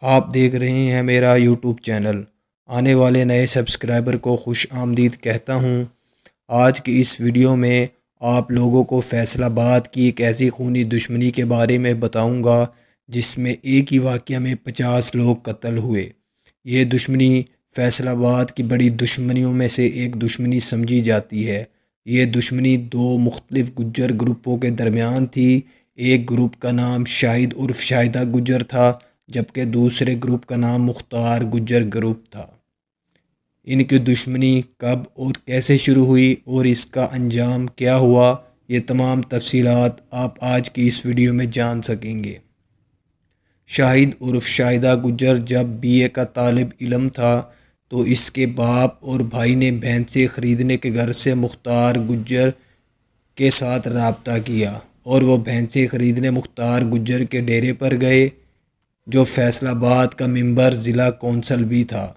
آپ دیکھ رہے ہیں میرا یوٹیوب چینل۔ آنے والے نئے سبسکرائبر کو خوش آمدید کہتا ہوں۔ آج کی اس ویڈیو میں آپ لوگوں کو فیصل آباد کی ایک ایسی خونی دشمنی کے بارے میں بتاؤں گا جس میں ایک ہی واقعہ میں 50 لوگ قتل ہوئے۔ یہ دشمنی فیصل آباد کی بڑی دشمنیوں میں سے ایک دشمنی سمجھی جاتی ہے۔ یہ دشمنی دو مختلف گجر گروپوں کے درمیان تھی۔ ایک گروپ کا نام شاہد عرف شاہدہ گجر تھا، جبکہ دوسرے گروپ کا نام مختار گجر گروپ تھا۔ ان کی دشمنی کب اور کیسے شروع ہوئی اور اس کا انجام کیا ہوا، یہ تمام تفصیلات آپ آج کی اس ویڈیو میں جان سکیں گے۔ شاہد عرف شاہدہ گجر جب BA کا طالب علم تھا تو اس کے باپ اور بھائی نے بھینسیں خریدنے کے غرض سے مختار گجر کے ساتھ رابطہ کیا اور وہ بھینسیں خریدنے مختار گجر کے ڈیرے پر گئے، جو فیصل آباد کا ممبر ضلع کونسل بھی تھا۔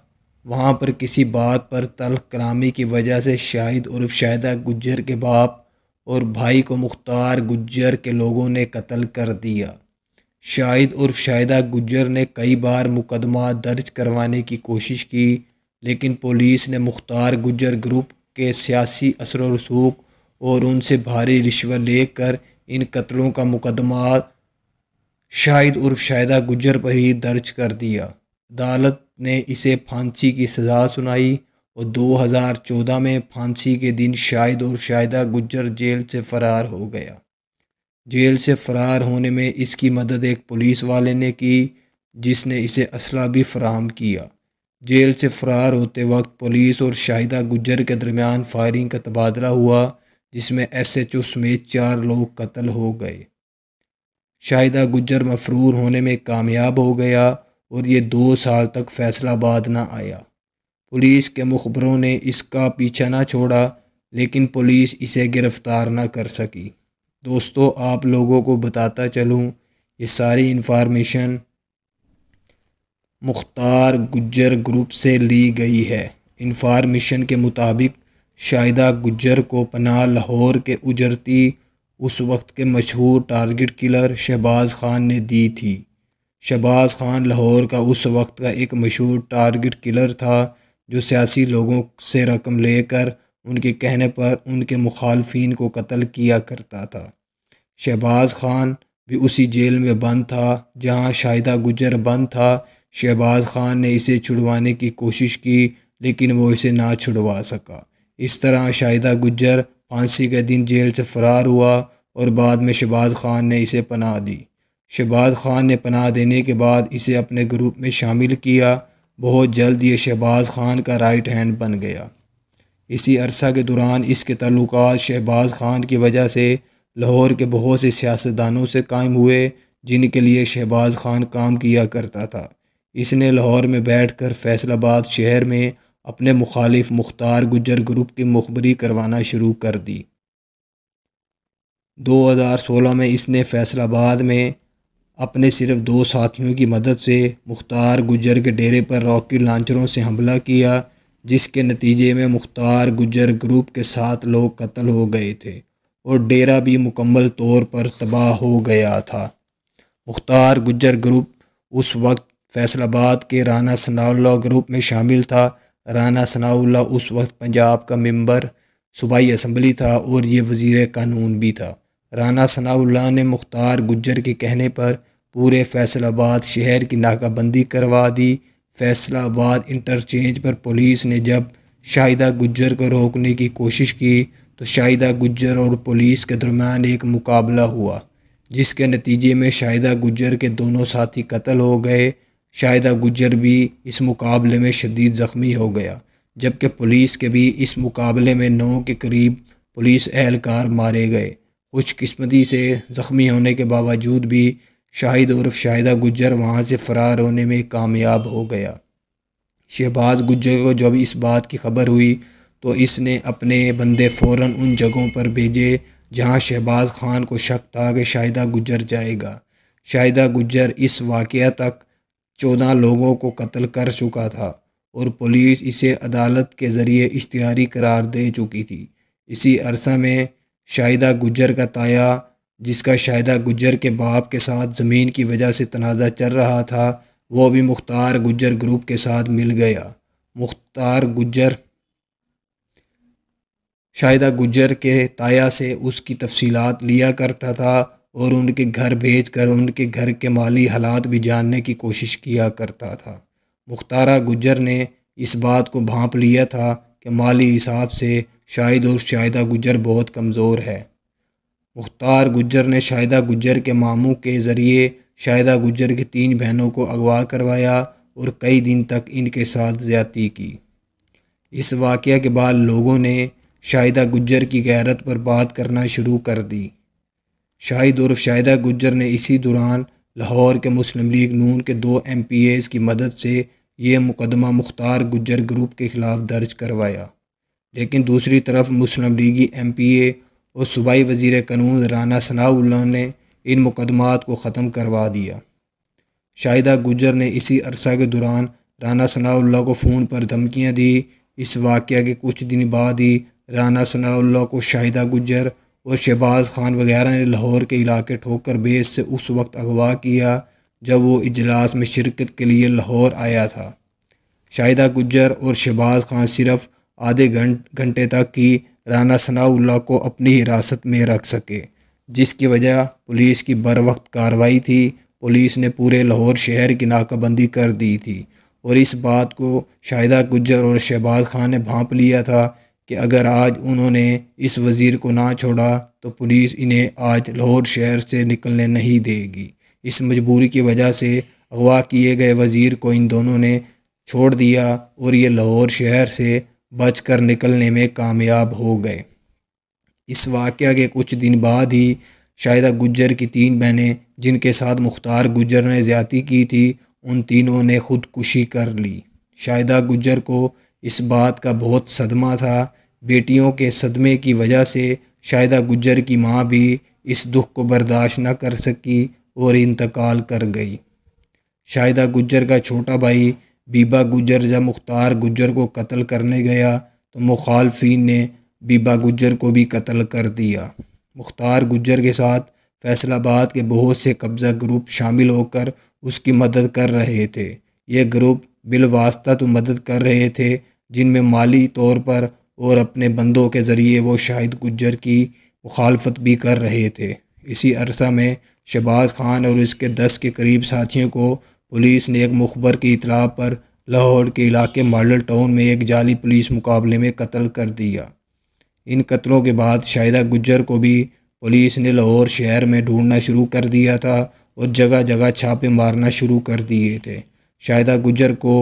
وہاں پر کسی بات پر تلخ کلامی کی وجہ سے شاہد عرف شاہدہ گجر کے باپ اور بھائی کو مختار گجر کے لوگوں نے قتل کر دیا۔ شاہد عرف شاہدہ گجر نے کئی بار مقدمات درج کروانے کی کوشش کی، لیکن پولیس نے مختار گجر گروپ کے سیاسی اثر و رسوخ اور ان سے بھاری رشوت لے کر ان قتلوں کا مقدمہ شاہد عرف شاہدہ گجر پر ہی درج کر دیا۔ عدالت نے اسے پھانسی کی سزا سنائی اور 2014 میں پھانسی کے دن شاہد عرف شاہدہ گجر جیل سے فرار ہو گیا۔ جیل سے فرار ہونے میں اس کی مدد ایک پولیس والے نے کی، جس نے اسے اسلحہ بھی فراہم کیا۔ جیل سے فرار ہوتے وقت پولیس اور شاہدہ گجر کے درمیان فائرنگ کا تبادلہ ہوا، جس میں SHO سمیت 4 لوگ قتل ہو گئے۔ شاہدہ گجر مفرور ہونے میں کامیاب ہو گیا اور یہ 2 سال تک فیصل آباد نہ آیا۔ پولیس کے مخبروں نے اس کا پیچھا نہ چھوڑا، لیکن پولیس اسے گرفتار نہ کر سکی۔ دوستو، آپ لوگوں کو بتاتا چلوں، یہ ساری انفارمیشن مختار گجر گروپ سے لی گئی ہے۔ انفارمیشن کے مطابق شاہدہ گجر کو پناہ لاہور کے اجرتی اس وقت کے مشہور ٹارگٹ کلر شہباز خان نے دی تھی۔ شہباز خان لاہور کا اس وقت کا ایک مشہور ٹارگٹ کلر تھا، جو سیاسی لوگوں سے رقم لے کر ان کے کہنے پر ان کے مخالفین کو قتل کیا کرتا تھا۔ شہباز خان بھی اسی جیل میں بند تھا جہاں شاہدہ گجر بند تھا۔ شہباز خان نے اسے چھڑوانے کی کوشش کی، لیکن وہ اسے نہ چھڑوا سکا۔ اس طرح شاہدہ گجر پھانسی کے دن جیل سے فرار ہوا اور بعد میں شہباز خان نے اسے پناہ دی۔ شہباز خان نے پناہ دینے کے بعد اسے اپنے گروپ میں شامل کیا۔ بہت جلد یہ شہباز خان کا رائٹ ہینڈ بن گیا۔ اسی عرصہ کے دوران اس کے تعلقات شہباز خان کی وجہ سے لاہور کے بہت سے سیاستدانوں سے قائم ہوئے، جن کے لیے شہباز خان کام کیا کرتا تھا۔ اس نے لاہور میں بیٹھ کر فیصل آباد شہر میں اپنے مخالف مختار گجر گروپ کی مخبری کروانا شروع کر دی۔ 2016 میں اس نے فیصل آباد میں اپنے صرف 2 ساتھیوں کی مدد سے مختار گجر کے ڈیرے پر راکٹ لانچروں سے حملہ کیا، جس کے نتیجے میں مختار گجر گروپ کے 7 لوگ قتل ہو گئے تھے اور ڈیرہ بھی مکمل طور پر تباہ ہو گیا تھا۔ مختار گجر گروپ اس وقت فیصل آباد کے رانا ثناء اللہ گروپ میں شامل تھا۔ رانا ثناء اللہ اس وقت پنجاب کا ممبر صوبائی اسمبلی تھا اور یہ وزیر قانون بھی تھا۔ رانا ثناء اللہ نے مختار گجر کے کہنے پر پورے فیصل آباد شہر کی ناکہ بندی کروا دی۔ فیصل آباد انٹرچینج پر پولیس نے جب شاہدہ گجر کو روکنے کی کوشش کی تو شاہدہ گجر اور پولیس کے درمیان ایک مقابلہ ہوا، جس کے نتیجے میں شاہدہ گجر کے دونوں ساتھی قتل ہو گئے۔ شاہدہ گجر بھی اس مقابلے میں شدید زخمی ہو گیا، جبکہ پولیس کے بھی اس مقابلے میں 9 کے قریب پولیس اہلکار مارے گئے۔ خوش قسمتی سے زخمی ہونے کے باوجود بھی شاہد عرف شاہدہ گجر وہاں سے فرار ہونے میں کامیاب ہو گیا۔ شہباز گجر کو جب اس بات کی خبر ہوئی تو اس نے اپنے بندے فوراً ان جگہوں پر بھیجے جہاں شہباز خان کو شک تھا کہ شاہدہ گجر جائے گا۔ شاہدہ گجر اس واقعہ تک 14 لوگوں کو قتل کر چکا تھا اور پولیس اسے عدالت کے ذریعے اشتہاری قرار دے چکی تھی۔ اسی عرصہ میں شاہدہ گجر کا تایا، جس کا شاہدہ گجر کے باپ کے ساتھ زمین کی وجہ سے تنازع چل رہا تھا، وہ بھی مختار گجر گروپ کے ساتھ مل گیا۔ مختار گجر شاہدہ گجر کے تایا سے اس کی تفصیلات لیا کرتا تھا اور ان کے گھر بھیج کر ان کے گھر کے مالی حالات بھی جاننے کی کوشش کیا کرتا تھا۔ مختارہ گجر نے اس بات کو بھانپ لیا تھا کہ مالی حساب سے شاہد اور شاہدہ گجر بہت کمزور ہے۔ مختار گجر نے شاہدہ گجر کے ماموں کے ذریعے شاہدہ گجر کی 3 بہنوں کو اغوا کروایا اور کئی دن تک ان کے ساتھ زیادتی کی۔ اس واقعہ کے بعد لوگوں نے شاہدہ گجر کی غیرت پر بات کرنا شروع کر دی۔ شاہد اور شاہدہ گجر نے اسی دوران لاہور کے مسلم لیگ نون کے 2 MPAs کی مدد سے یہ مقدمہ مختار گجر گروپ کے خلاف درج کروایا، لیکن دوسری طرف مسلم لیگی MPA اور صوبائی وزیر قانون رانا ثناءاللہ نے ان مقدمات کو ختم کروا دیا۔ شاہدہ گجر نے اسی عرصہ کے دوران رانا ثناءاللہ کو فون پر دھمکیاں دی۔ اس واقعہ کے کچھ دن بعد ہی رانا ثناءاللہ کو شاہدہ گجر اور شہباز خان وغیرہ نے لاہور کے علاقے ٹھوکر بیس سے اس وقت اغوا کیا جب وہ اجلاس میں شرکت کے لیے لاہور آیا تھا۔ شاہدہ گجر اور شہباز خان صرف آدھے گھنٹے تک ہی رانا ثناءاللہ کو اپنی حراست میں رکھ سکے، جس کی وجہ پولیس کی بروقت کارروائی تھی۔ پولیس نے پورے لاہور شہر کی ناکہ بندی کر دی تھی اور اس بات کو شاہدہ گجر اور شہباز خان نے بھانپ لیا تھا کہ اگر آج انہوں نے اس وزیر کو نہ چھوڑا تو پولیس انہیں آج لاہور شہر سے نکلنے نہیں دے گی۔ اس مجبوری کی وجہ سے اغوا کیے گئے وزیر کو ان دونوں نے چھوڑ دیا اور یہ لاہور شہر سے بچ کر نکلنے میں کامیاب ہو گئے۔ اس واقعہ کے کچھ دن بعد ہی شاہدہ گجر کی 3 بہنیں جن کے ساتھ مختار گجر نے زیادتی کی تھی، ان تینوں نے خودکشی کر لی۔ شاہدہ گجر کو اس بات کا بہت صدمہ تھا۔ بیٹیوں کے صدمے کی وجہ سے شاہدہ گجر کی ماں بھی اس دکھ کو برداشت نہ کر سکی اور انتقال کر گئی۔ شاہدہ گجر کا چھوٹا بھائی بیبا گجر جب مختار گجر کو قتل کرنے گیا تو مخالفین نے بیبا گجر کو بھی قتل کر دیا۔ مختار گجر کے ساتھ فیصل آباد کے بہت سے قبضہ گروپ شامل ہو کر اس کی مدد کر رہے تھے۔ یہ گروپ بالواسطہ تو مدد کر رہے تھے، جن میں مالی طور پر اور اپنے بندوں کے ذریعے وہ شاہد گجر کی مخالفت بھی کر رہے تھے۔ اسی عرصہ میں شہباز خان اور اس کے 10 کے قریب ساتھیوں کو پولیس نے ایک مخبر کی اطلاع پر لاہور کے علاقے ماڈل ٹاؤن میں ایک جعلی پولیس مقابلے میں قتل کر دیا۔ ان قتلوں کے بعد شاہدہ گجر کو بھی پولیس نے لاہور شہر میں ڈھونڈنا شروع کر دیا تھا اور جگہ جگہ چھاپے مارنا شروع کر دیے تھے۔ شاہدہ گجر کو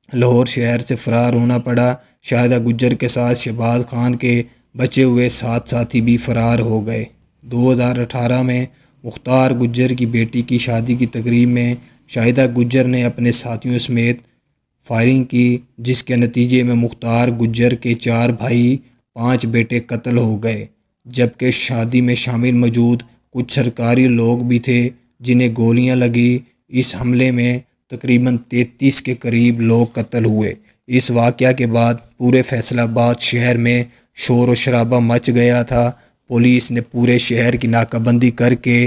لاہور شہر سے فرار ہونا پڑا۔ شاہدہ گجر کے ساتھ شہباز خان کے بچے ہوئے 7 ساتھی بھی فرار ہو گئے۔ 2018 میں مختار گجر کی بیٹی کی شادی کی تقریب میں شاہدہ گجر نے اپنے ساتھیوں سمیت فائرنگ کی، جس کے نتیجے میں مختار گجر کے 4 بھائی 5 بیٹے قتل ہو گئے، جبکہ شادی میں شامل موجود کچھ سرکاری لوگ بھی تھے جنہیں گولیاں لگیں۔ اس حملے میں تقریباً 33 کے قریب لوگ قتل ہوئے۔ اس واقعہ کے بعد پورے فیصل آباد شہر میں شور و شرابہ مچ گیا تھا۔ پولیس نے پورے شہر کی ناکہ بندی کر کے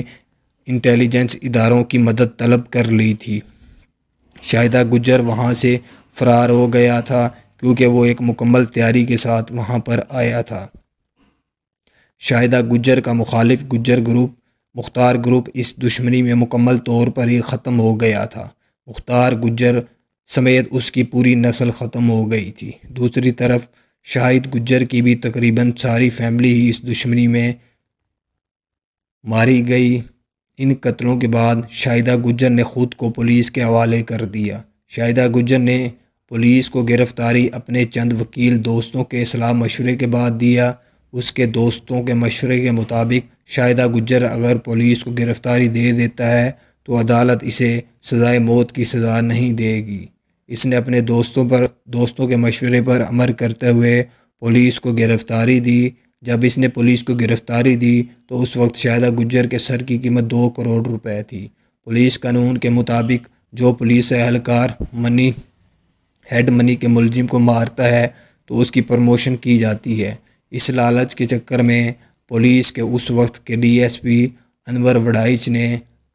انٹیلیجنس اداروں کی مدد طلب کر لی تھی۔ شاہدہ گجر وہاں سے فرار ہو گیا تھا کیونکہ وہ ایک مکمل تیاری کے ساتھ وہاں پر آیا تھا۔ شاہدہ گجر کا مخالف گجر گروپ مختار گروپ اس دشمنی میں مکمل طور پر ہی ختم ہو گیا تھا۔ مختار گجر سمیت اس کی پوری نسل ختم ہو گئی تھی۔ دوسری طرف شاہد گجر کی بھی تقریباً ساری فیملی ہی اس دشمنی میں ماری گئی۔ ان قتلوں کے بعد شاہدہ گجر نے خود کو پولیس کے حوالے کر دیا۔ شاہدہ گجر نے پولیس کو گرفتاری اپنے چند وکیل دوستوں کے صلاح مشورے کے بعد دیا۔ اس کے دوستوں کے مشورے کے مطابق شاہدہ گجر اگر پولیس کو گرفتاری دے دیتا ہے تو عدالت اسے سزائے موت کی سزا نہیں دے گی۔ اس نے اپنے دوستوں کے مشورے پر عمل کرتے ہوئے پولیس کو گرفتاری دی۔ جب اس نے پولیس کو گرفتاری دی تو اس وقت شاہدہ گجر کے سر کی قیمت 2 کروڑ روپے تھی۔ پولیس قانون کے مطابق جو پولیس اہلکار ہیڈ منی کے ملزم کو مارتا ہے تو اس کی پروموشن کی جاتی ہے۔ اس لالچ کے چکر میں پولیس کے اس وقت کے DSP انور وڑائچ نے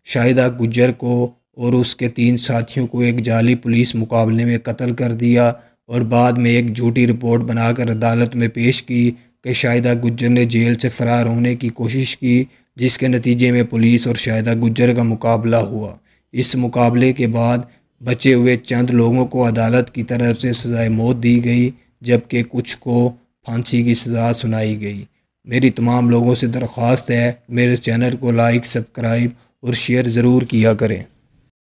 شاہدہ گجر کو اور اس کے 3 ساتھیوں کو ایک جعلی پولیس مقابلے میں قتل کر دیا اور بعد میں ایک جھوٹی رپورٹ بنا کر عدالت میں پیش کی کہ شاہدہ گجر نے جیل سے فرار ہونے کی کوشش کی، جس کے نتیجے میں پولیس اور شاہدہ گجر کا مقابلہ ہوا۔ اس مقابلے کے بعد بچے ہوئے چند لوگوں کو عدالت کی طرف سے سزائے موت دی گئی، جبکہ کچھ کو پھانسی کی سزا سنائی گئی۔ میری تمام لوگوں سے درخواست ہے میرے چینل کو لائک، سبسکرائب اور شیئر ضرور کیا کریں۔